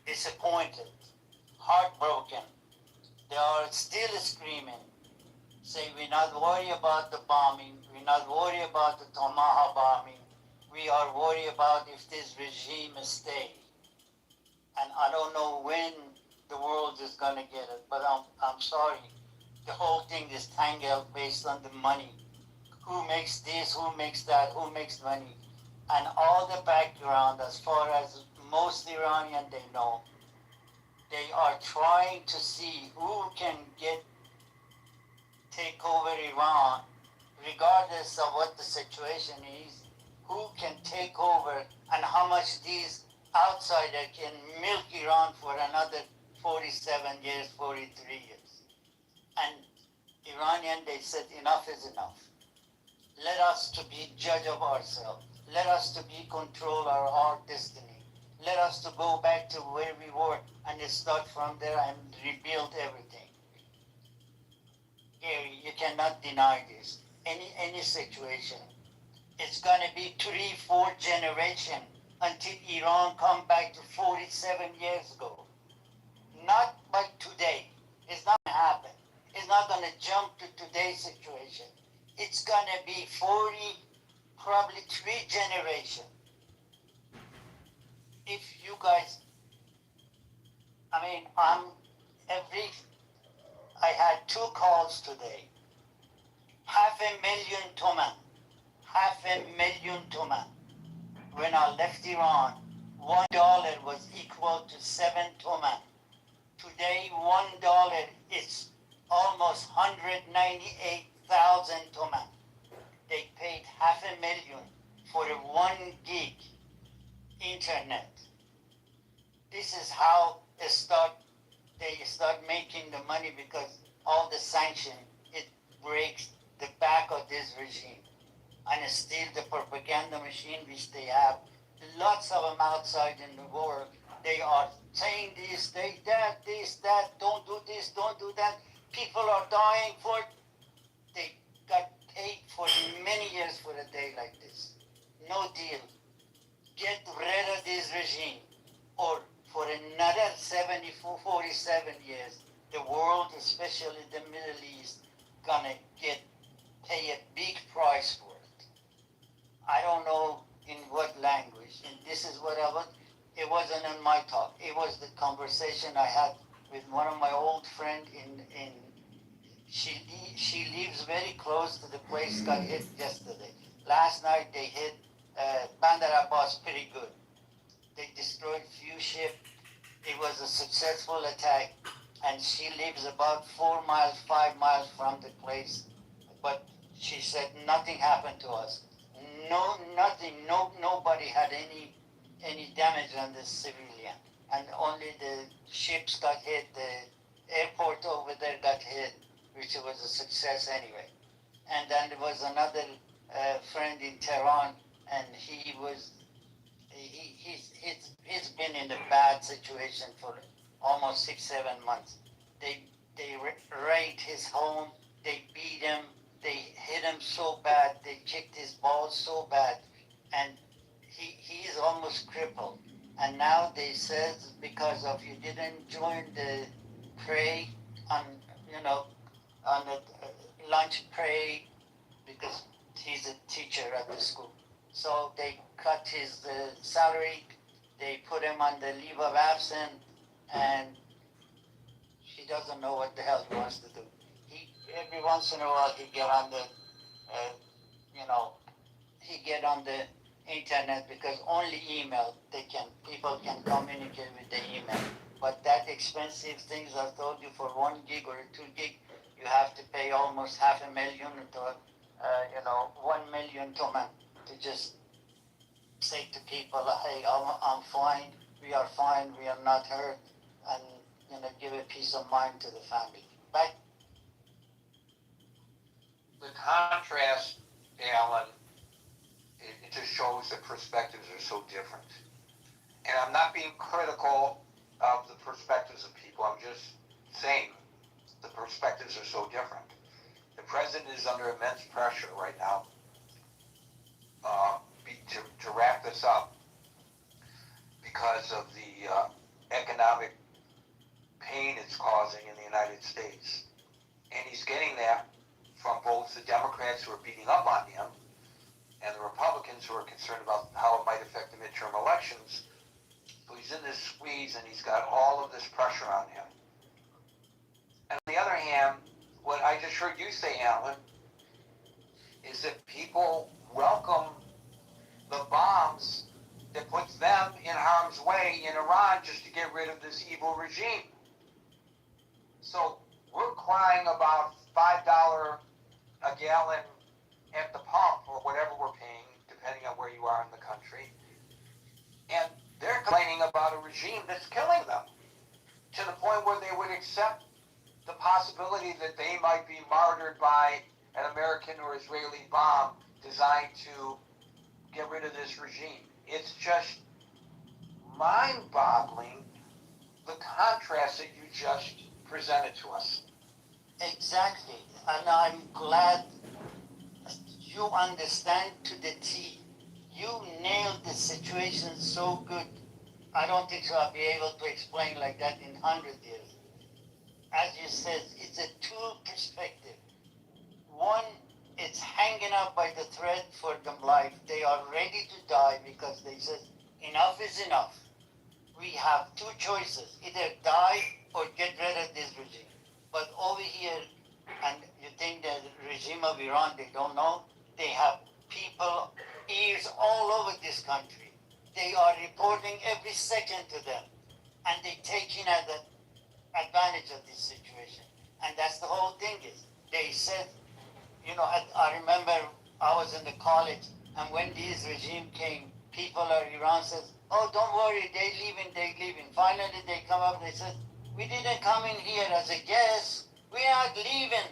disappointed, heartbroken. They are still screaming, say we're not worried about the bombing, we're not worried about the Tomahawk bombing, we are worried about if this regime stays. And I don't know when the world is going to get it, but I'm sorry. The whole thing is tangled based on the money. Who makes this, who makes that, who makes money. And all the background, as far as most Iranian they know, they are trying to see who can take over Iran, regardless of what the situation is, who can take over and how much these outsiders can milk Iran for another 47 years, 43 years. And Iranian, they said enough is enough. Let us to be judge of ourselves. Let us to be control our destiny. Let us to go back to where we were and start from there and rebuild everything. Gary, you cannot deny this. Any situation. It's going to be 3-4 generations until Iran come back to 47 years ago. Not by today. It's not going to happen. It's not going to jump to today's situation. It's going to be 40, probably 3 generations. If you guys, I had 2 calls today. $500,000 When I left Iran, $1 was equal to 7 toman. Today, $1 is almost 198,000 toman. They paid $500,000 for a 1 gig internet. This is how they start making the money, because all the sanction, it breaks the back of this regime. And still the propaganda machine which they have, lots of them outside in the world, they are saying this, that, don't do this, don't do that. People are dying for it. They got paid for many years for a day like this. No deal. Get rid of this regime, or for another 47 years, the world, especially the Middle East, gonna pay a big price for it. I don't know in what language, and this is what it wasn't in my talk. It was the conversation I had with one of my old friends she lives very close to the place got hit yesterday. Last night they hit Bandar Abbas pretty good. They destroyed few ships. It was a successful attack, and she lives about 4 miles, 5 miles from the place. But she said nothing happened to us. Nothing. Nobody had any damage on the civilian, and only the ships got hit. The airport over there got hit, which was a success anyway. And then there was another friend in Tehran, and he's been in a bad situation for almost 6-7 months. They raided his home. They beat him. They hit him so bad. They kicked his balls so bad, and he is almost crippled. and now they said because of you didn't join the pray on, on the lunch pray, because he's a teacher at the school. So they cut his salary, they put him on the leave of absence, and he doesn't know what the hell he wants to do. He every once in a while he get on the, he get on the internet because only email people can communicate with the email. But that expensive things I told you for 1 gig or 2 gig, you have to pay almost $500,000 to, 1 million to man to just say to people, hey, I'm fine, we are fine, we are not hurt, and give a peace of mind to the family. Right? The contrast, Alan, it just shows that perspectives are so different. And I'm not being critical of the perspectives of people. I'm just saying the perspectives are so different. The president is under immense pressure right now to wrap this up because of the economic pain it's causing in the United States. And he's getting that from both the Democrats who are beating up on him and the Republicans who are concerned about how it might affect the midterm elections. So he's in this squeeze and he's got all of this pressure on him. And on the other hand, what I just heard you say, Alan, is that people welcome the bombs that puts them in harm's way in Iran just to get rid of this evil regime. So we're crying about $5 a gallon at the pump or whatever we're paying, depending on where you are in the country. And they're complaining about a regime that's killing them to the point where they would accept the possibility that they might be martyred by an American or Israeli bomb designed to get rid of this regime. It's just mind-boggling, the contrast that you just presented to us. Exactly. And I'm glad you understand to the T. You nailed the situation so good. I don't think so I'll be able to explain like that in 100 years. As you said, it's a two perspective. One, it's hanging out by the thread for them life. They are ready to die because they said, enough is enough. We have two choices, either die or get rid of this regime. But over here, and you think the regime of Iran, they don't know, they have people, ears all over this country. They are reporting every second to them, and they're taking advantage of this situation. And that's the whole thing is, they said, I remember I was in the college, and when this regime came, people of Iran says, oh, don't worry, they leaving. Finally, they come up, they said, we didn't come in here as a guest, we are leaving.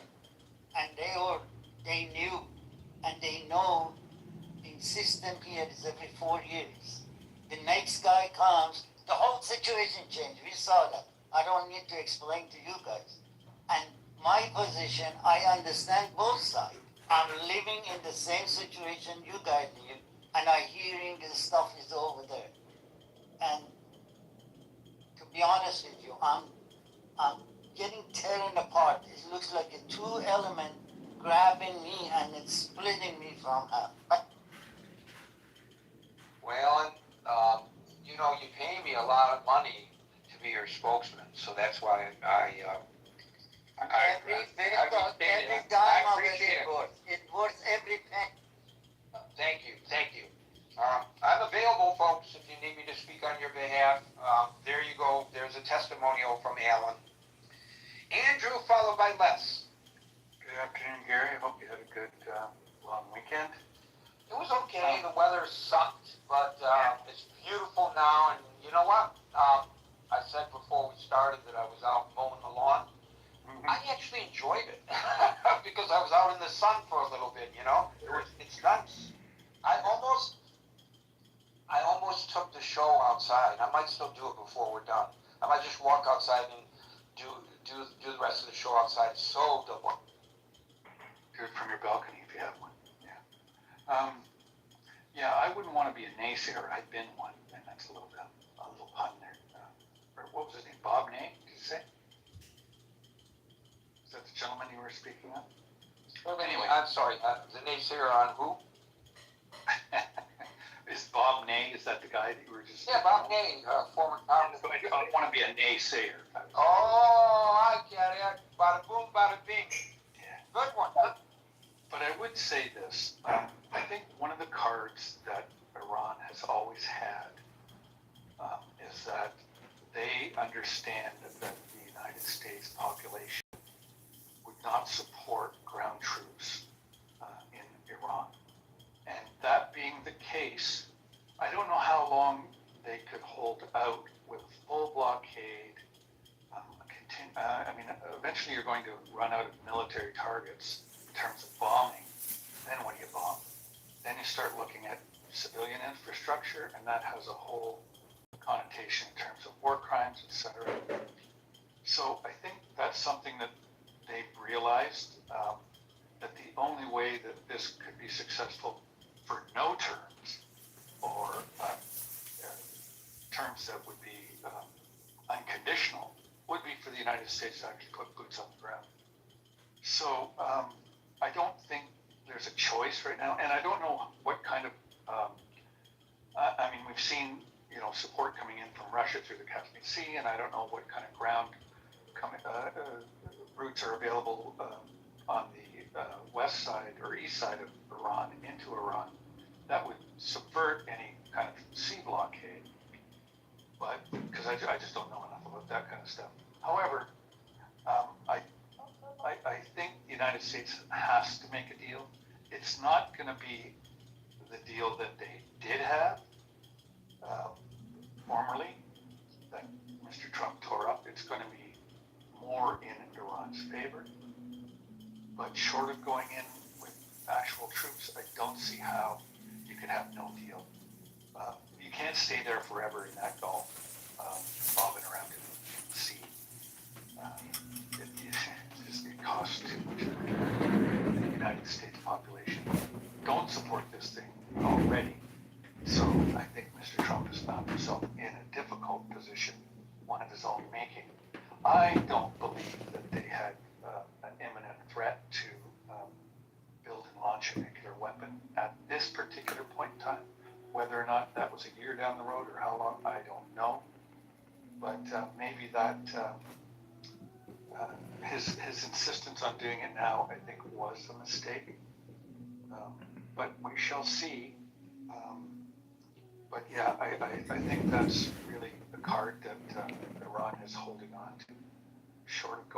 And they knew, and they know the system here is every 4 years. The next guy comes, the whole situation changed. We saw that. I don't need to explain to you guys. And my position, I understand both sides. I'm living in the same situation you guys live, and I'm hearing this stuff is over there. And to be honest with you, I'm getting torn apart. It looks like a two element grabbing me and it's splitting me from half. Well, you pay me a lot of money to be your spokesman, so that's why every dime of it is worth. It's worth every penny. Thank you. I'm available, folks, if you need me to speak on your behalf. There you go. There's a testimonial from Alan. Andrew, followed by Les. Good afternoon, Gary. I hope you had a good long weekend. It was okay. The weather sucked, but it's beautiful now. And you know what? I said before we started that I was out mowing the lawn. Mm-hmm. I actually enjoyed it because I was out in the sun for a little bit. It's nice. I almost took the show outside. I might still do it before we're done. I might just walk outside and do the rest of the show outside. It's so double. Do it from your balcony if you have one. Yeah. I wouldn't want to be a naysayer. I've been one, and that's a little bit speaking of. Well, anyway, I'm sorry, the naysayer on who? Is Bob Ney, is that the guy that you were just? Yeah, Bob Ney, former town. I want to be a naysayer. Oh, I get it. Bada boom, bada bing. Yeah. Good one. But I would say this, I think one of the cards that Iran has always had is that they understand that the United States population would not support ground troops in Iran. And that being the case, I don't know how long they could hold out with full blockade. Eventually you're going to run out of military targets in terms of bombing. Then what do you bomb? Then you start looking at civilian infrastructure, and that has a whole connotation in terms of war crimes, etc. So I think that's something that they've realized, that the only way that this could be successful for no terms, or terms that would be unconditional, would be for the United States to actually put boots on the ground. So I don't think there's a choice right now, and I don't know what kind of, we've seen, support coming in from Russia through the Caspian Sea, and I don't know what kind of ground routes are available on the west side or east side of Iran into Iran that would subvert any kind of sea blockade. But because I just don't know enough about that kind of stuff. However, I think the United States has to make a deal. It's not going to be the deal that they did have formerly, that Mr. Trump tore up. It's going to be more in Iran's favor. But short of going in with actual troops, I don't see how you could have no deal. You can't stay there forever in that Gulf, bobbing around in the sea. It costs too much. The United States population don't support this thing already. So I think Mr. Trump has found himself in a difficult position, one of his own making. I don't believe that they had an imminent threat to build and launch a nuclear weapon at this particular point in time. Whether or not that was a year down the road or how long, I don't know. But maybe that his insistence on doing it now, I think, was a mistake. But we shall see. But yeah, I think that's really the card that Iran is holding on to, short of going.